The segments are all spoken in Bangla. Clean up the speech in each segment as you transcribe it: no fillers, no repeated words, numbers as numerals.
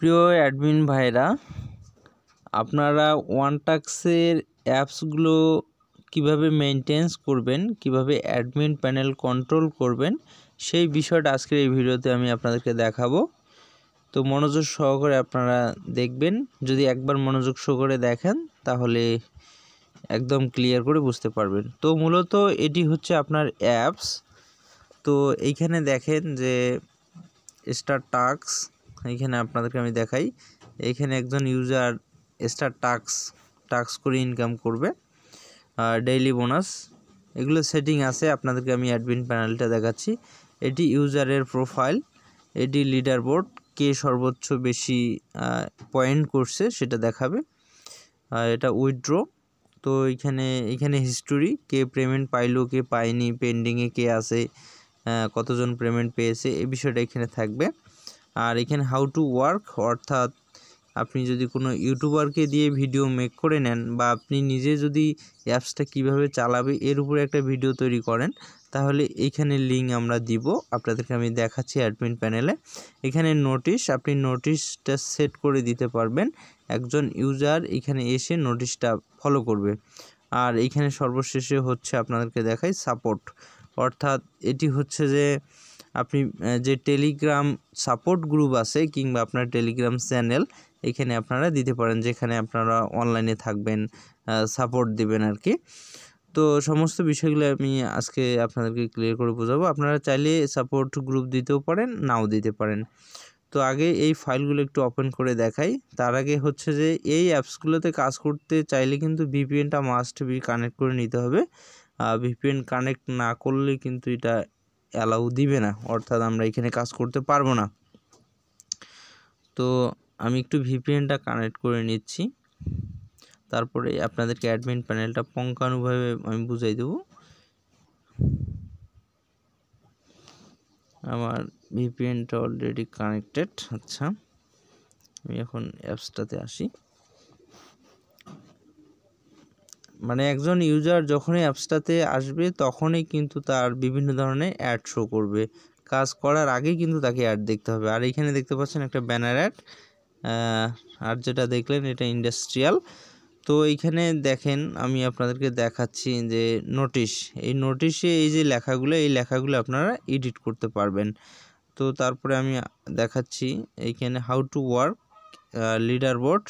প্রিয় অ্যাডমিন ভাইরা, আপনারা ওয়ানটাক্সের অ্যাপসগুলো কিভাবে মেনটেন্স করবেন, কিভাবে অ্যাডমিন প্যানেল কন্ট্রোল করবেন, সেই বিষয়টা আজকের এই ভিডিওতে আমি আপনাদেরকে দেখাবো। তো মনোযোগ সহকারে আপনারা দেখবেন। যদি একবার মনোযোগ সহকারে দেখেন তাহলে একদম ক্লিয়ার করে বুঝতে পারবেন। তো মূলত এটি হচ্ছে আপনার অ্যাপস। তো এইখানে দেখেন যে স্টার টাস্ক, এইখানে আপনাদেরকে আমি দেখাই। এইখানে একজন ইউজার স্টার টাস্ক করে ইনকাম করবে, ডেইলি বোনাস, এগুলো সেটিং আছে। আপনাদেরকে আমি অ্যাডমিন প্যানেলটা দেখাচ্ছি। এটি ইউজারের প্রোফাইল, এটি লিডার বোর্ড, কে সর্বোচ্চ বেশি পয়েন্ট করছে সেটা দেখাবে। এটা উইথড্র, তো এখানে হিস্টোরি, কে পেমেন্ট পাইলো, কে পায়নি, পেন্ডিংয়ে কে আছে, কতজন পেমেন্ট পেয়েছে, এই বিষয়টা এখানে থাকবে। আর এখানে হাউ টু ওয়ার্ক, অর্থাৎ আপনি যদি কোনো ইউটিউবারকে দিয়ে ভিডিও মেক করে নেন বা আপনি নিজে যদি অ্যাপসটা কিভাবে চালাবে এর উপরে একটা ভিডিও তৈরি করেন, তাহলে এইখানে লিঙ্ক আমরা দিব, আপনাদেরকে আমি দেখাচ্ছি অ্যাডমিন প্যানেলে। এখানে নোটিশ, আপনি নোটিশটা সেট করে দিতে পারবেন, একজন ইউজার এখানে এসে নোটিশটা ফলো করবে। আর এইখানে সর্বশেষে হচ্ছে আপনাদেরকে দেখাই সাপোর্ট, অর্থাৎ এটি হচ্ছে যে আপনি যে টেলিগ্রাম সাপোর্ট গ্রুপ আছে কিংবা আপনার টেলিগ্রাম চ্যানেল, এখানে আপনারা দিতে পারেন, যেখানে আপনারা অনলাইনে থাকবেন, সাপোর্ট দিবেন আর কি। তো সমস্ত বিষয়গুলো আমি আজকে আপনাদেরকে ক্লিয়ার করে বোঝাবো। আপনারা চাইলে সাপোর্ট গ্রুপ দিতেও পারেন, নাও দিতে পারেন। তো আগে এই ফাইলগুলো একটু ওপেন করে দেখাই। তার আগে হচ্ছে যে এই অ্যাপসগুলোতে কাজ করতে চাইলে কিন্তু ভিপিএনটা মাস্ট বি কানেক্ট করে নিতে হবে। ভিপিএন কানেক্ট না করলে কিন্তু এটা অ্যালাউ দিবে না, অর্থাৎ আমরা এখানে কাজ করতে পারবো না। তো আমি একটু ভিপিএনটা কানেক্ট করে নিচ্ছি, তারপরে আপনাদেরকে অ্যাডমিন প্যানেলটা পুঙ্খানুভাবে আমি বুঝাই দেব। আমার ভিপিএনটা অলরেডি কানেক্টেড। আচ্ছা, আমি এখন অ্যাপসটাতে আসি। মানে একজন ইউজার যখনই অ্যাপসটাতে আসবে তখনই কিন্তু তার বিভিন্ন ধরনের অ্যাড শো করবে। কাজ করার আগেই কিন্তু তাকে অ্যাড দেখতে হবে। আর এখানে দেখতে পাচ্ছেন একটা ব্যানার অ্যাড, আর যেটা দেখলেন এটা ইন্ডাস্ট্রিয়াল। তো এইখানে দেখেন আমি আপনাদেরকে দেখাচ্ছি যে নোটিশ, এই নোটিশে এই যে লেখাগুলো, এই লেখাগুলো আপনারা এডিট করতে পারবেন। তো তারপরে আমি দেখাচ্ছি এইখানে how to work, leader board,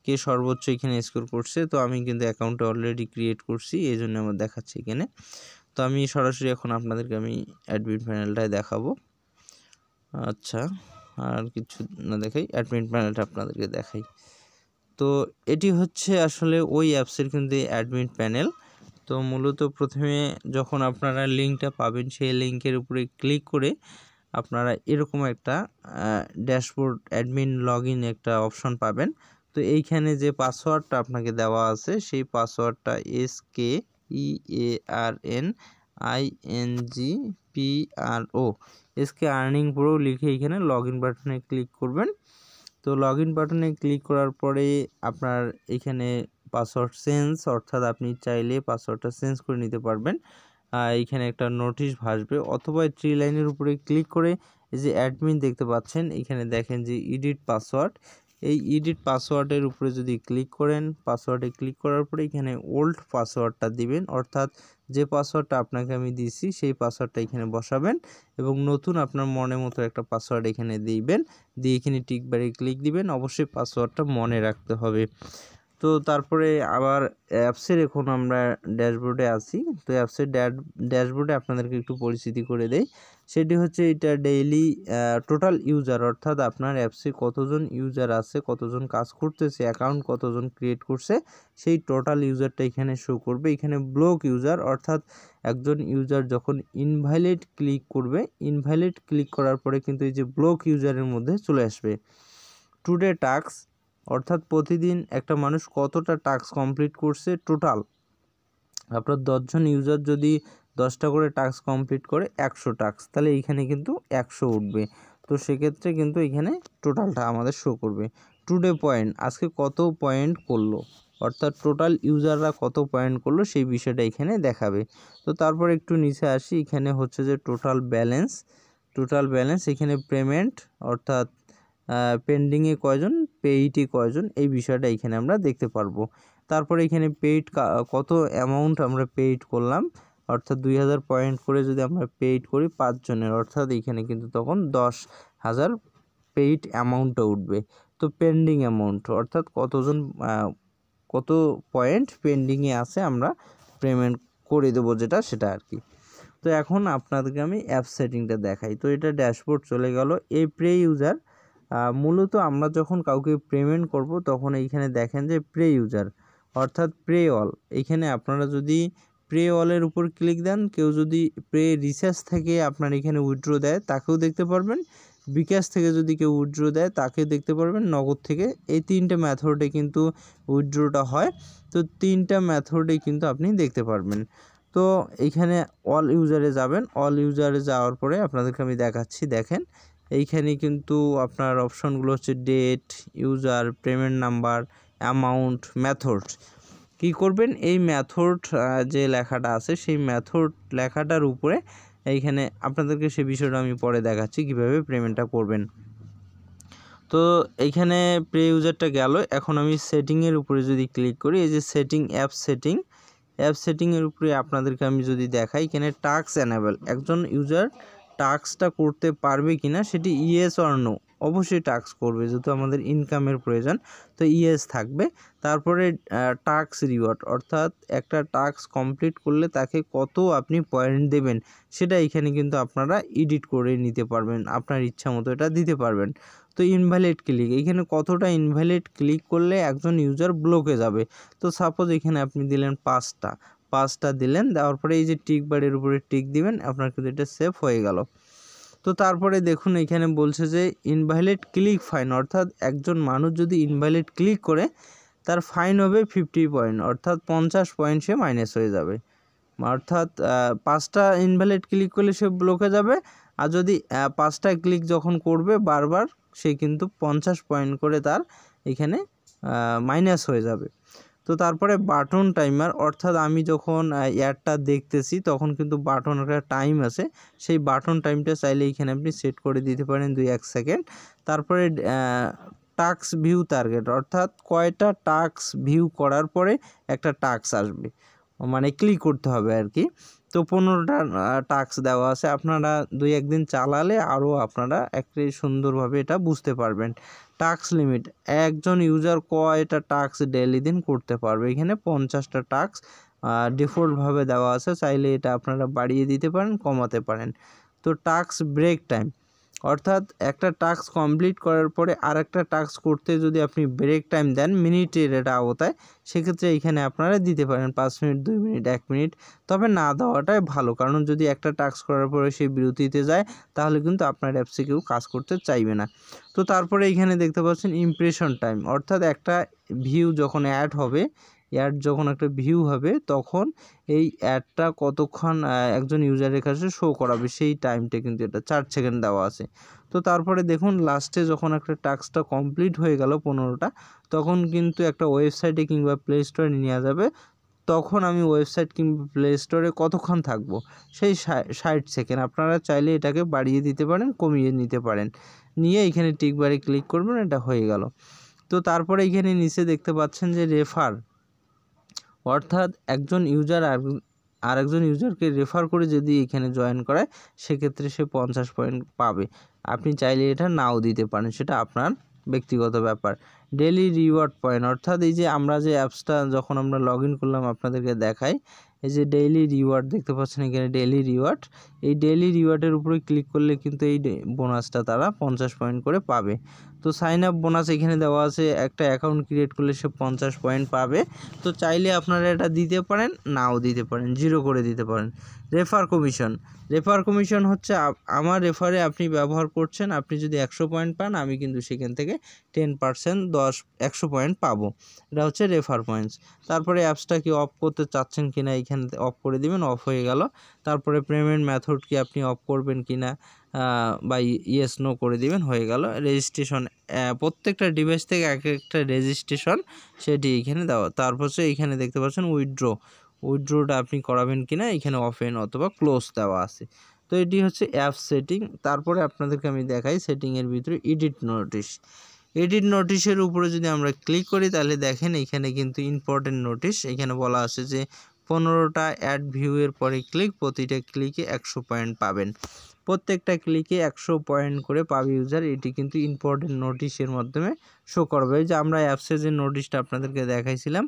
কে সর্বোচ্চ এখানে স্কোর করছে। তো আমি কিন্তু অ্যাকাউন্টে অলরেডি ক্রিয়েট করছি, এই জন্য আমার দেখাচ্ছি এখানে। তো আমি সরাসরি এখন আপনাদেরকে আমি অ্যাডমিন প্যানেলটায় দেখাবো। আচ্ছা, আর কিছু না দেখাই, অ্যাডমিন প্যানেলটা আপনাদেরকে দেখাই। তো এটি হচ্ছে আসলে ওই অ্যাপসের কিন্তু অ্যাডমিন প্যানেল। তো মূলত প্রথমে যখন আপনারা লিঙ্কটা পাবেন, সেই লিঙ্কের উপরে ক্লিক করে আপনারা এরকম একটা ড্যাশবোর্ড অ্যাডমিন লগইন একটা অপশন পাবেন। তো এইখানে যে পাসওয়ার্ডটা আপনাকে দেওয়া আছে, সেই পাসওয়ার্ডটা SKEARNINGPRO, SK আর্নিং প্রো লিখে এখানে লগইন বাটনে ক্লিক করবেন। তো লগইন বাটনে ক্লিক করার পরে আপনার এখানে পাসওয়ার্ড চেঞ্জ, অর্থাৎ আপনি চাইলে পাসওয়ার্ডটা চেঞ্জ করে নিতে পারবেন। এইখানে একটা নোটিশ ভাসবে, অথবা 3 লাইনের উপরে ক্লিক করে এই যে অ্যাডমিন দেখতে পাচ্ছেন, এখানে দেখেন যে এডিট পাসওয়ার্ড, এই এডিট পাসওয়ার্ডের উপরে যদি ক্লিক করেন, পাসওয়ার্ডে ক্লিক করার পরে এখানে ওল্ড পাসওয়ার্ডটা দিবেন, অর্থাৎ যে পাসওয়ার্ডটা আপনাকে আমি দিছি সেই পাসওয়ার্ডটা এখানে বসাবেন এবং নতুন আপনার মনের মতো একটা পাসওয়ার্ড এখানে দিবেন, দিয়ে এখানে টিকবারে ক্লিক দিবেন। অবশ্যই পাসওয়ার্ডটা মনে রাখতে হবে। তো তারপরে আবার অ্যাপসের এখন আমরা ড্যাশবোর্ডে আছি। তো অ্যাপসের ড্যাশবোর্ডে আপনাদেরকে একটু পরিচিতি করে দেই। সেটি হচ্ছে এটা ডেইলি টোটাল ইউজার, অর্থাৎ আপনার অ্যাপসে কতজন ইউজার আছে, কতজন কাজ করতেছে, অ্যাকাউন্ট কতজন ক্রিয়েট করছে, সেই টোটাল ইউজারটা এখানে শো করবে। এখানে ব্লক ইউজার, অর্থাৎ একজন ইউজার যখন ইনভ্যালিড ক্লিক করবে, ইনভ্যালিড ক্লিক করার পরে কিন্তু এই যে ব্লক ইউজারের মধ্যে চলে আসবে। টুডে টাস্ক, অর্থাৎ প্রতিদিন একটা মানুষ কতটা টাস্ক কমপ্লিট করছে টোটাল। আপনার 10 জন ইউজার যদি 10টা করে টাস্ক কমপ্লিট করে 100 টাস্ক, তাহলে এইখানে কিন্তু 100 উঠবে। তো সেক্ষেত্রে কিন্তু এখানে টোটালটা আমাদের শো করবে। টুডে পয়েন্ট, আজকে কত পয়েন্ট করলো, অর্থাৎ টোটাল ইউজাররা কত পয়েন্ট করলো সেই বিষয়টা এখানে দেখাবে। তো তারপর একটু নিচে আসি, এখানে হচ্ছে যে টোটাল ব্যালেন্স, এখানে পেমেন্ট, অর্থাৎ পেন্ডিংয়ে কয়জন, পেইডে কয়জন, এই বিষয়টা এখানে আমরা দেখতে পারবো। তারপরে এখানে পেইড কত অ্যামাউন্ট আমরা পেইড করলাম, অর্থাৎ 2000 পয়েন্ট করে যদি আমরা পেইড করি 5 জনের, অর্থাৎ এখানে কিন্তু তখন 10,000 পেইড অ্যামাউন্টটা উঠবে। তো পেন্ডিং অ্যামাউন্ট অর্থাৎ কতজন কত পয়েন্ট পেন্ডিংয়ে আছে আমরা পেমেন্ট করে দেবো সেটা আর কি। তো এখন আপনাদেরকে আমি অ্যাপ সেটিংটা দেখাই। তো এটা ড্যাশবোর্ড চলে গেল। এই প্রে ইউজার মূলত আমরা যখন কাউকে পেমেন্ট করব তখন এইখানে দেখেন যে প্রে ইউজার অর্থাৎ প্রে অল, এইখানে আপনারা যদি প্রে অলের উপর ক্লিক দেন, কেউ যদি প্রে রিচার্জ থেকে আপনার এখানে উইথড্র দেয় তাকেও দেখতে পারবেন, বিকাশ থেকে যদি কেউ উইথড্র দেয় তাকে দেখতে পারবেন, নগদ থেকে, এই 3টে মেথডে কিন্তু উইথড্রটা হয়। তো 3টা মেথডে কিন্তু আপনি দেখতে পারবেন। তো এইখানে অল ইউজারে যাবেন, অল ইউজারে যাওয়ার পরে আপনাদেরকে আমি দেখাচ্ছি। দেখেন এইখানে কিন্তু আপনার অপশনগুলো হচ্ছে date, user, payment number, amount, method. কি করবেন, এই মেথড যে লেখাটা আছে সেই মেথড লেখাটার উপরে এইখানে আপনাদেরকে সে বিষয়টা আমি পরে দেখাচ্ছি কিভাবে পেমেন্টটা করবেন। তো এইখানে প্রে ইউজারটা গেল। এখন আমি সেটিংয়ের উপরে যদি ক্লিক করি, এই যে সেটিং, অ্যাপ সেটিংয়ের উপরে আপনাদেরকে আমি যদি দেখাই, এখানে টাস্ক এনেবল, একজন ইউজার টাস্কটা করতে পারবে কিনা সেটি ইয়েস অর নো, অবশ্যই টাস্ক করবে, যেহেতু আমাদের ইনকামের প্রয়োজন, তো ইয়েস থাকবে। তারপরে টাস্ক রিওয়ার্ড, অর্থাৎ একটা টাস্ক কমপ্লিট করলে তাকে কত আপনি পয়েন্ট দেবেন সেটা এখানে কিন্তু আপনারা এডিট করে নিতে পারবেন, আপনার ইচ্ছা মতো এটা দিতে পারবেন। তো ইনভ্যালিড ক্লিক, এখানে কতটা ইনভ্যালিড ক্লিক করলে একজন ইউজার ব্লকে যাবে। তো সাপোজ এখানে আপনি দিলেন 5টা দিলেন, দেওয়ার পরে এই যে টিক বারের উপরে টিক দিবেন, আপনার কিন্তু এটা সেভ হয়ে গেল। তো তারপরে দেখুন এখানে বলছে যে ইনভ্যালিড ক্লিক ফাইন, অর্থাৎ একজন মানুষ যদি ইনভ্যালিড ক্লিক করে তার ফাইন হবে 50 পয়েন্ট, অর্থাৎ 50 পয়েন্ট সে মাইনাস হয়ে যাবে। অর্থাৎ 5টা ইনভ্যালিড ক্লিক করলে সে ব্লকে যাবে, আর যদি 5টা ক্লিক যখন করবে বারবার, সে কিন্তু 50 পয়েন্ট করে তার এখানে মাইনাস হয়ে যাবে। তো তারপরে বাটন টাইমার, অর্থাৎ আমি যখন অ্যাডটা দেখতেছি তখন কিন্তু বাটন একটা টাইম আছে, সেই বাটন টাইমটা চাইলে এখানে আপনি সেট করে দিতে পারেন 2-1 সেকেন্ড। তারপরে টাস্ক ভিউ টার্গেট, অর্থাৎ কয়টা টাস্ক ভিউ করার পরে একটা টাস্ক আসবে, মানে ক্লিক করতে হবে আর কি। তো 15টা টাস্ক দেওয়া আছে, আপনারা 2-1 দিন চালালে আরও আপনারা একটু সুন্দরভাবে এটা বুঝতে পারবেন। টাস্ক লিমিট, একজন ইউজার কয়টা টাস্ক ডেইলি দিন করতে পারবে, এখানে 50টা টাস্ক ডিফল্টভাবে দেওয়া আছে, চাইলে এটা আপনারা বাড়িয়ে দিতে পারেন, কমাতে পারেন। তো টাস্ক ব্রেক টাইম, অর্থাৎ একটা টাস্ক কমপ্লিট করার পরে আর একটা টাস্ক করতে যদি আপনি ব্রেক টাইম দেন মিনিটের এটা আওতায়, সেক্ষেত্রে এখানে আপনারা দিতে পারেন 5 মিনিট, 2 মিনিট, 1 মিনিট, তবে না দেওয়াটাই ভালো, কারণ যদি একটা টাস্ক করার পরে সে বিরতিতে যায় তাহলে কিন্তু আপনার অ্যাপসে কেউ কাজ করতে চাইবে না। তো তারপরে এখানে দেখতে পাচ্ছেন ইমপ্রেশন টাইম, অর্থাৎ একটা ভিউ যখন যখন একটা ভিউ হবে তখন এই অ্যাডটা কতক্ষণ একজন ইউজারের কাছে শো করাবে সেই টাইমটা কিন্তু এটা 4 সেকেন্ড দেওয়া আছে। তো তারপরে দেখুন লাস্টে যখন একটা টাস্কটা কমপ্লিট হয়ে গেল 15টা, তখন কিন্তু একটা ওয়েবসাইটে কিংবা প্লে স্টোরে নিয়ে যাবে, তখন আমি ওয়েবসাইট কিংবা প্লে স্টোরে কতক্ষণ থাকবো সেই 60 সেকেন্ড। আপনারা চাইলে এটাকে বাড়িয়ে দিতে পারেন, কমিয়ে নিতে পারেন, নিয়ে এখানে টিকবারে ক্লিক করবেন, এটা হয়ে গেল। তো তারপরে এখানে নিচে দেখতে পাচ্ছেন যে রেফার, অর্থাৎ একজন ইউজার আরেকজন ইউজারকে রেফার করে যদি এখানে জয়েন করায় সেক্ষেত্রে সে 50 পয়েন্ট পাবে। আপনি চাইলে এটা নাও দিতে পারেন, সেটা আপনার ব্যক্তিগত ব্যাপার। ডেইলি রিওয়ার্ড পয়েন্ট, অর্থাৎ এই যে আমরা যে অ্যাপসটা যখন আমরা লগ ইন করলাম আপনাদেরকে দেখাই, এই যে ডেইলি রিওয়ার্ড দেখতে পাচ্ছেন এখানে ডেইলি রিওয়ার্ড, এই ডেইলি রিওয়ার্ডের উপরে ক্লিক করলে কিন্তু এই বোনাসটা তারা 50 পয়েন্ট করে পাবে। তো সাইন আপ বোনাস এখানে দেওয়া আছে, একটা অ্যাকাউন্ট ক্রিয়েট করলে সে 50 পয়েন্ট পাবে। তো চাইলে আপনারা এটা দিতে পারেন, নাও দিতে পারেন, 0 করে দিতে পারেন। রেফার কমিশন হচ্ছে আমার রেফারে আপনি ব্যবহার করছেন, আপনি যদি 100 পয়েন্ট পান আমি কিন্তু সেখান থেকে 10% 100 পয়েন্ট পাবো, এটা হচ্ছে রেফার পয়েন্টস। তারপরে অ্যাপসটা কি অফ করতে চাচ্ছেন কিনা এখানে অফ করে দিবেন, অফ হয়ে গেল। তারপরে পেমেন্ট মেথড কি আপনি অফ করবেন কিনা বা ইয়েস নো করে দিবেন, হয়ে গেল। রেজিস্ট্রেশন, প্রত্যেকটা ডিভাইস থেকে এক একটা রেজিস্ট্রেশন সেটি এখানে দেওয়া। তারপর হচ্ছে এখানে দেখতে পাচ্ছেন উইথড্রোটা আপনি করাবেন কিনা, এখানে ওপেন অথবা ক্লোজ দেওয়া আছে। তো এটি হচ্ছে অ্যাপ সেটিং। তারপরে আপনাদেরকে আমি দেখাই সেটিংয়ের ভিতরে এডিট নোটিশ। এডিট নোটিশের উপরে যদি আমরা ক্লিক করি তাহলে দেখেন এখানে কিন্তু ইম্পর্টেন্ট নোটিশ, এখানে বলা আছে যে 15টা অ্যাড ভিউয়ের পরে ক্লিক, প্রতিটা ক্লিকে 100 পয়েন্ট পাবেন, প্রত্যেকটা ক্লিকে 100 পয়েন্ট করে পাবে ইউজার। এটি কিন্তু ইম্পর্টেন্ট নোটিশের মাধ্যমে শো করবে। এই যে আমরা অ্যাপসের যে নোটিশটা আপনাদেরকে দেখাইছিলাম,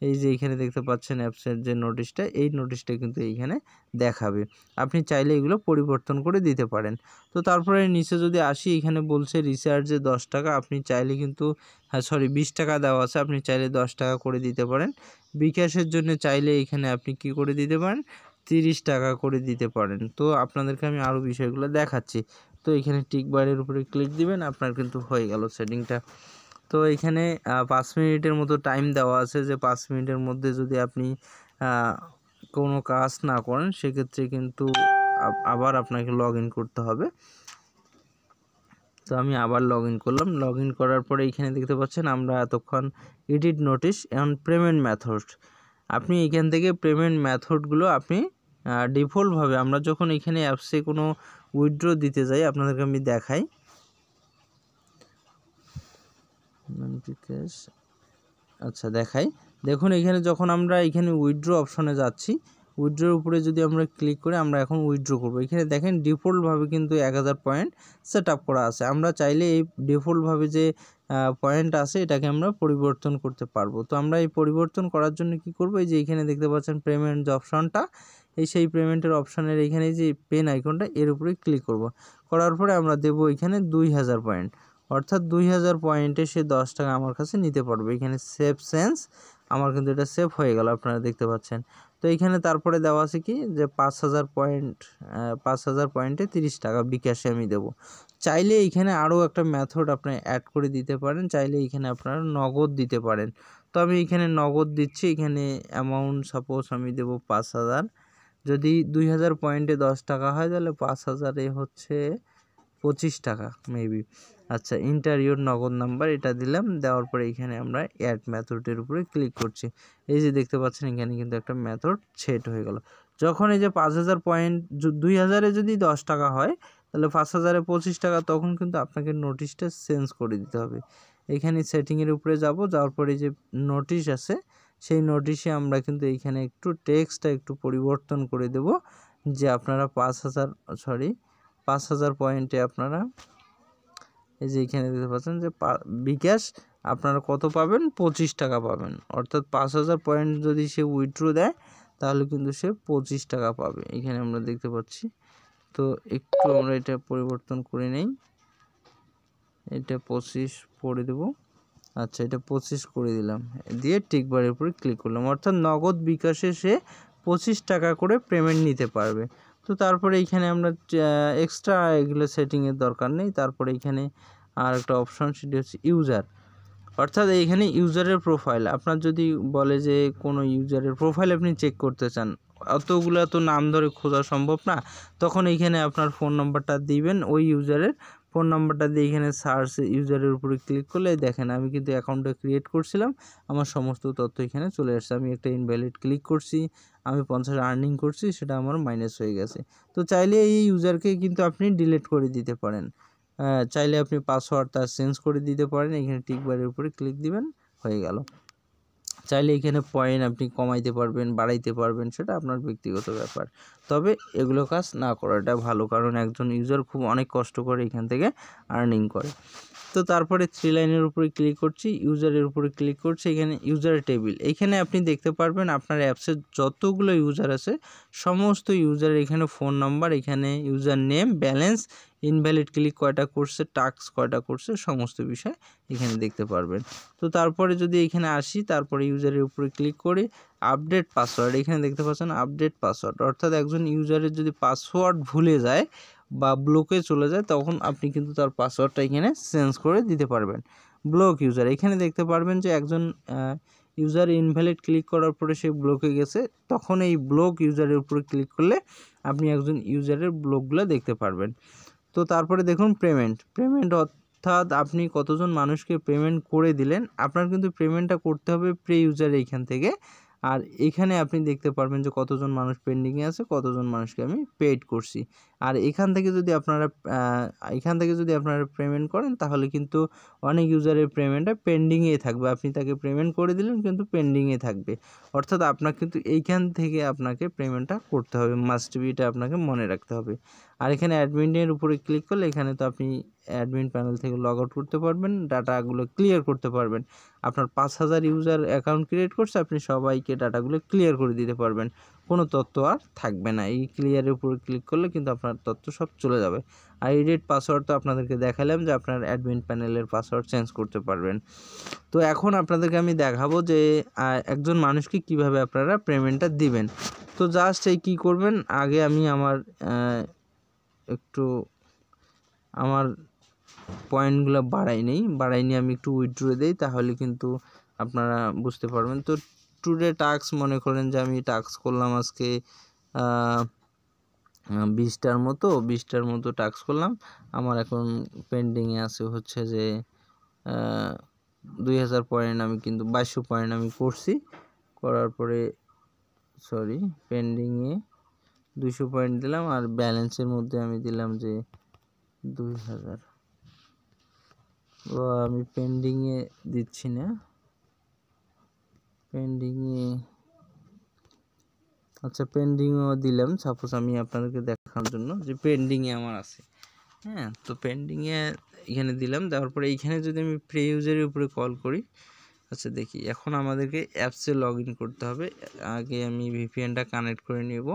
এই যে এখানে দেখতে পাচ্ছেন অ্যাপসের যে নোটিশটা, এই নোটিশটা কিন্তু এইখানে দেখাবে। আপনি চাইলে এগুলো পরিবর্তন করে দিতে পারেন। তো তারপরে নিচে যদি আসি, এখানে বলছে রিচার্জে 10 টাকা, আপনি চাইলে কিন্তু 20 টাকা দেওয়া আছে, আপনি চাইলে 10 টাকা করে দিতে পারেন। বিকাশের জন্য চাইলে এখানে আপনি কি করে দিতে পারেন, 30 টাকা করে দিতে পারেন। তো আপনাদেরকে আমি আরও বিষয়গুলো দেখাচ্ছি। তো এখানে টিক বারের উপরে ক্লিক দিবেন, আপনার কিন্তু হয়ে গেল সেটিংটা। তো এখানে 5 মিনিটের মতো টাইম দেওয়া আছে, যে 5 মিনিটের মধ্যে যদি আপনি কোনো কাজ না করেন সেক্ষেত্রে কিন্তু আবার আপনাকে লগ ইন করতে হবে। তো আমি আবার লগ ইন করলাম। লগ ইন করার পরে এখানে দেখতে পাচ্ছেন আমরা এতক্ষণ এডিট নোটিশ এবং পেমেন্ট মেথড, আপনি এখান থেকে পেমেন্ট মেথডগুলো আপনি ডিফল্টভাবে, আমরা যখন এখানে অ্যাপসে কোনো উইথড্র দিতে যাই আপনাদেরকে আমি দেখাই। আচ্ছা দেখাই, দেখুন এখানে যখন আমরা এখানে উইথড্র অপশনে যাচ্ছি, উইথড্রোর উপরে যদি আমরা ক্লিক করি, আমরা এখন উইথড্র করব। এখানে দেখেন ডিফল্টভাবে কিন্তু 1000 পয়েন্ট সেট আপ করা আছে। আমরা চাইলে এই ডিফল্টভাবে যে পয়েন্ট আছে এটাকে আমরা পরিবর্তন করতে পারবো। তো আমরা এই পরিবর্তন করার জন্য কি করব, এই যে এখানে দেখতে পাচ্ছেন পেমেন্ট যে অপশনটা, এই সেই পেমেন্টের অপশনের এখানে যে পেন আইকনটা, এর উপরে ক্লিক করব। করার পরে আমরা দেব এখানে 2000 পয়েন্ট, অর্থাৎ 2000 পয়েন্টে সে 10 টাকা আমার কাছে নিতে পারবে। এখানে সেভ সেন্স, আমার কিন্তু এটা সেভ হয়ে গেল, আপনারা দেখতে পাচ্ছেন। তো এইখানে তারপরে দেওয়া আছে কি, যে 5000 পয়েন্ট, 5000 পয়েন্টে 30 টাকা বিকাশে আমি দেব। চাইলে এইখানে আরও একটা মেথড আপনি অ্যাড করে দিতে পারেন, চাইলে এইখানে আপনারা নগদ দিতে পারেন। তো আমি এখানে নগদ দিচ্ছি, এখানে অ্যামাউন্ট সাপোজ আমি দেব 5000। যদি 2000 পয়েন্টে 10 টাকা হয় তাহলে 5000 হচ্ছে 25 টাকা মেবি। আচ্ছা, ইন্টার ইওর নগদ নাম্বার, এটা দিলাম। দেওয়ার পরে এখানে আমরা অ্যাড মেথডের উপরে ক্লিক করছি। এই যে দেখতে পাচ্ছেন এখানে কিন্তু একটা মেথড সেট হয়ে গেল। যখন এই যে 5000 পয়েন্ট 2000-এ যদি 10 টাকা হয় তাহলে 5000-এ 25 টাকা, তখন কিন্তু আপনাকে নোটিশটা চেঞ্জ করে দিতে হবে। এখানে সেটিংয়ের উপরে যাব, যাওয়ার পরে যে নোটিশ আছে সেই নোটিশে আমরা কিন্তু এইখানে একটু টেক্সটটা একটু পরিবর্তন করে দেব, যে আপনারা 5000 পয়েন্টে আপনারা এই যে এখানে দেখতে পাচ্ছেন যে বিকাশ আপনারা কত পাবেন, 25 টাকা পাবেন। অর্থাৎ 5000 পয়েন্ট যদি সে উইথড্র দেয় তাহলে কিন্তু সে 25 টাকা পাবে, এখানে আমরা দেখতে পাচ্ছি। তো একটু আমরা এটা পরিবর্তন করে নেই, এটা 25 করে দেব। আচ্ছা, এটা 25 করে দিলাম, দিয়ে টিকবারের উপরে ক্লিক করলাম। অর্থাৎ নগদ বিকাশে সে 25 টাকা করে পেমেন্ট নিতে পারবে। তো তারপরে এইখানে আমরা এক্সট্রা এগুলো সেটিংয়ের দরকার নেই। তারপরে এইখানে আর একটা অপশন, সেটি হচ্ছে ইউজার। অর্থাৎ এইখানে ইউজারের প্রোফাইল, আপনার যদি বলে যে কোনো ইউজারের প্রোফাইল আপনি চেক করতে চান, অতগুলো তো নাম ধরে খোঁজা সম্ভব না, তখন এইখানে আপনার ফোন নাম্বারটা দিবেন, ওই ইউজারের ফোন নাম্বারটা দিয়ে এখানে সার্চ ইউজারের উপরে ক্লিক করলে দেখেন আমি কিন্তু অ্যাকাউন্টটা ক্রিয়েট করছিলাম, আমার সমস্ত তথ্য এখানে চলে আসছে। আমি একটা ইনভ্যালিড ক্লিক করছি, আমি 50 আর্নিং করছি, সেটা আমার মাইনাস হয়ে গেছে। তো চাইলে এই ইউজারকে কিন্তু আপনি ডিলিট করে দিতে পারেন, চাইলে আপনি পাসওয়ার্ড তার চেঞ্জ করে দিতে পারেন। এখানে টিকবারের উপরে ক্লিক দিবেন, হয়ে গেল। চাইলে এখানে পয়েন্ট আপনি কমাইতে পারবেন, বাড়াইতে পারবেন, সেটা আপনার ব্যক্তিগত ব্যাপার। তবে এগুলো কাজ না করাটা ভালো, কারণ একজন ইউজার খুব অনেক কষ্ট করে এখান থেকে আর্নিং করে। তো তারপরে 3 লাইনের উপরে ক্লিক করছি, ইউজারের উপরে ক্লিক করছি, এখানে ইউজার টেবিল, এখানে আপনি দেখতে পারবেন আপনার অ্যাপসের যতগুলো ইউজার আছে সমস্ত ইউজারের এখানে ফোন নাম্বার, এখানে user name, balance, invalid click কয়টা করছে, টাস্ক কয়টা করছে, সমস্ত বিষয় এখানে দেখতে পারবেন। তো তারপরে যদি এখানে আসি, তারপরে ইউজারের উপরে ক্লিক করি, আপডেট পাসওয়ার্ড, এখানে দেখতে পাচ্ছেন আপডেট পাসওয়ার্ড। অর্থাৎ একজন ইউজারের যদি পাসওয়ার্ড ভুলে যায় বা ব্লকে চলে যায়, তখন আপনি কিন্তু তার পাসওয়ার্ডটা এখানে চেঞ্জ করে দিতে পারবেন। ব্লক ইউজার, এখানে দেখতে পারবেন যে একজন ইউজার ইনভ্যালিড ক্লিক করার পরে সে ব্লকে গেছে, তখন এই ব্লক ইউজারের উপরে ক্লিক করলে আপনি একজন ইউজারের ব্লকগুলো দেখতে পারবেন। তো তারপরে দেখুন পেমেন্ট অর্থাৎ আপনি কতজন মানুষকে পেমেন্ট করে দিলেন। আপনার কিন্তু পেমেন্টটা করতে হবে প্রি ইউজার এইখান থেকে, আর এখানে আপনি দেখতে পারবেন যে কতজন মানুষ পেন্ডিংয়ে আছে, কতজন মানুষকে আমি পেইড করছি। আর এখান থেকে যদি আপনারা পেমেন্ট করেন তাহলে কিন্তু অনেক ইউজারের পেমেন্টটা পেন্ডিংয়ে থাকবে। আপনি তাকে পেমেন্ট করে দিলেন কিন্তু পেন্ডিংয়ে থাকবে, অর্থাৎ আপনাকে কিন্তু এইখান থেকে আপনাকে পেমেন্টটা করতে হবে, মাস্ট বি, এটা আপনাকে মনে রাখতে হবে। আর এখানে অ্যাডমিনের উপরে ক্লিক করলে এখানে তো আপনি অ্যাডমিন প্যানেল থেকে লগ আউট করতে পারবেন, ডাটাগুলো ক্লিয়ার করতে পারবেন। আপনার 5000 ইউজার অ্যাকাউন্ট ক্রিয়েট করছে, আপনি সবাইকে ডাটাগুলো ক্লিয়ার করে দিতে পারবেন, কোনো তথ্য আর থাকবে না। এই ক্লিয়ারের উপরে ক্লিক করলে কিন্তু আপনার তথ্য সব চলে যাবে। আর এডিট পাসওয়ার্ড তো আপনাদেরকে দেখালাম যে আপনার অ্যাডমিন প্যানেলের পাসওয়ার্ড চেঞ্জ করতে পারবেন। তো এখন আপনাদেরকে আমি দেখাবো যে একজন মানুষকে কিভাবে আপনারা পেমেন্টটা দিবেন। তো জাস্ট এই কী করবেন, আগে আমি আমার পয়েন্টগুলো বাড়াই নিয়ে আমি একটু উইথড্র দেই, তাহলে কিন্তু আপনারা বুঝতে পারবেন। তো টুডে টাস্ক মনে করেন যে আমি টাস্ক করলাম আজকে 20টার মতো টাস্ক করলাম। আমার এখন পেন্ডিংয়ে আছে হচ্ছে যে 2000 পয়েন্ট, আমি কিন্তু 2200 পয়েন্ট আমি করছি। করার পরে পেন্ডিংয়ে 200 পয়েন্ট দিলাম, আর ব্যালেন্সের মধ্যে আমি দিলাম যে 2000। আমি পেন্ডিংয়ে দিচ্ছি না, পেন্ডিংও দিলাম। সাপোজ আমি আপনাদেরকে দেখানোর জন্য যে পেন্ডিংয়ে আমার আছে, হ্যাঁ। তো পেন্ডিংয়ে এখানে দিলাম, দেওয়ার পরে এইখানে যদি আমি প্রে ইউজারের উপরে কল করি, আচ্ছা দেখি, এখন আমাদেরকে অ্যাপসে লগ ইন করতে হবে। আগে আমি ভিপিএনটা কানেক্ট করে নেব।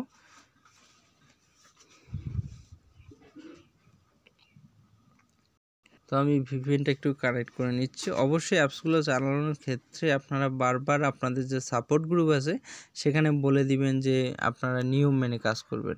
তো আমি ভিপিএনটা একটু কানেক্ট করে নিচ্ছি। অবশ্যই অ্যাপসগুলো চালানোর ক্ষেত্রে আপনারা বারবার আপনাদের যে সাপোর্ট গ্রুপ আছে সেখানে বলে দিবেন যে আপনারা নিয়ম মেনে কাজ করবেন।